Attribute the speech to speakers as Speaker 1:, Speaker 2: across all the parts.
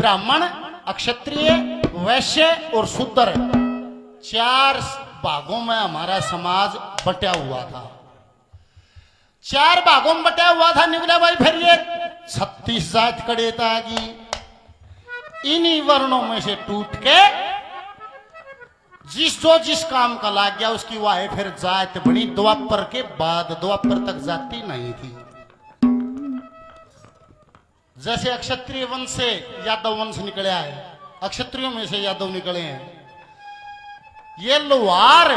Speaker 1: ब्राह्मण, अक्षत्रिय, वैश्य और शूद्र, 4 भागों में हमारा समाज बटा हुआ था। 4 भागों में बटा हुआ था निवला भाई। फिर ये 36 जात कड़े तागी इन्हीं वर्णों में से टूट के जिस काम का लाग गया उसकी वाह फिर जात बनी। द्वापर के बाद, द्वापर तक जाति नहीं थी। जैसे अक्षत्रिय वंश से यादव वंश निकला है, अक्षत्रियों में से यादव निकले हैं। ये लोहार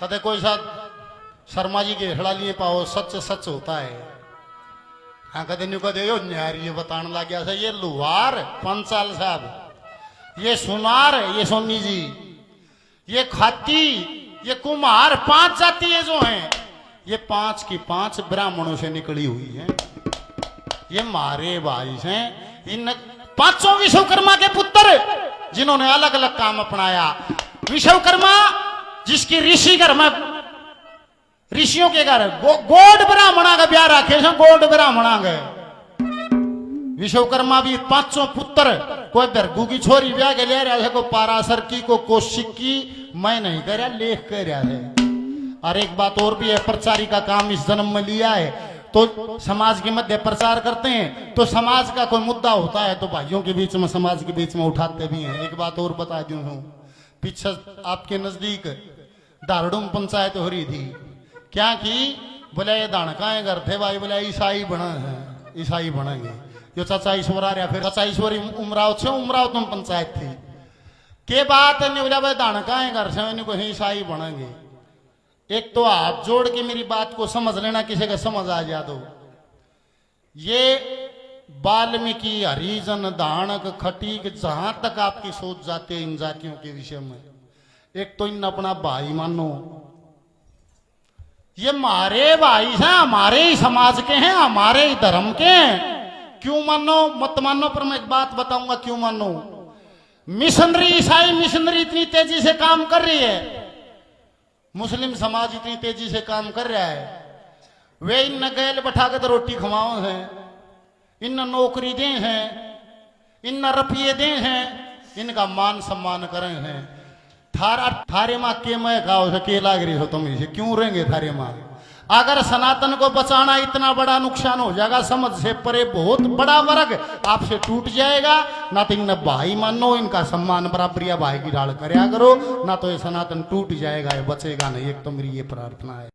Speaker 1: कदे कोई साथ शर्मा जी के हेड़ा लिए पाओ, सच सच होता है। हाँ कदे न्यू कदे यो न्यारी बताने लग गया। ये लोहार पंचाल साहब, ये सुनार, ये सोनी जी, ये खाती, ये कुम्हार, 5 जातियां जो हैं, ये 5 की 5 ब्राह्मणों से निकली हुई हैं। ये मारे भाई हैं। इन 5 विश्वकर्मा के पुत्र जिन्होंने अलग अलग काम अपनाया। विश्वकर्मा जिसकी ऋषि घर में, ऋषियों के घर गोड ब्राह्मणा का ब्याह रखे, गोड ब्राह्मणा गए। विश्वकर्मा भी 5 पुत्र, कोई भरगू की छोरी ब्याह के ले रहा है, को पाराशर की, को कौशिक की, मैं नहीं कर रहा, लेख कर रहा है। और एक बात और भी है, प्रचारी का काम इस जन्म में लिया है तो समाज के मध्य प्रचार करते हैं। तो समाज का कोई मुद्दा होता है तो भाइयों के बीच में, समाज के बीच में उठाते भी हैं। एक बात और बता दूं हूं, पीछे आपके नजदीक दारडूम पंचायत हो रही थी। क्या की बोले ये दानकाएं घर थे भाई, बोले ईसाई बना है, ईसाई बनेंगे। जो चाचा ईश्वर आ रहा, फिर चाचा ईश्वरी उमराव से, उमराव तुम पंचायत थी के बात नहीं बोला भाई दानकाएं घर से ईसाई बनेंगे। एक तो हाथ जोड़ के मेरी बात को समझ लेना, किसी का समझ आ जा दो। ये वाल्मीकि, हरिजन, दानक, खटीक, जहां तक आपकी सोच जाती है इन जातियों के विषय में, एक तो इन अपना भाई मानो। ये हमारे भाई हैं, हमारे ही समाज के हैं, हमारे ही धर्म के हैं। क्यों मानो मत मानो, पर मैं एक बात बताऊंगा क्यों मानो। मिशनरी, ईसाई मिशनरी इतनी तेजी से काम कर रही है, मुस्लिम समाज इतनी तेजी से काम कर रहा है। वे इन गैल बैठा के तो रोटी खवाओ हैं, इन नौकरी दे हैं, इन रुपये दे हैं, इनका मान सम्मान करें हैं। थारे माँ के मैं खाओ से के लाग रही हो तुम, इसे क्यों रहेंगे थारे माँ। अगर सनातन को बचाना इतना बड़ा नुकसान हो जाएगा, समझ से परे बहुत बड़ा वर्ग आपसे टूट जाएगा। ना तो इन्हें भाई मानो, इनका सम्मान बराबरिया भाई की ढाल करया करो, ना तो ये सनातन टूट जाएगा, ये बचेगा नहीं। एक तो मेरी ये प्रार्थना है।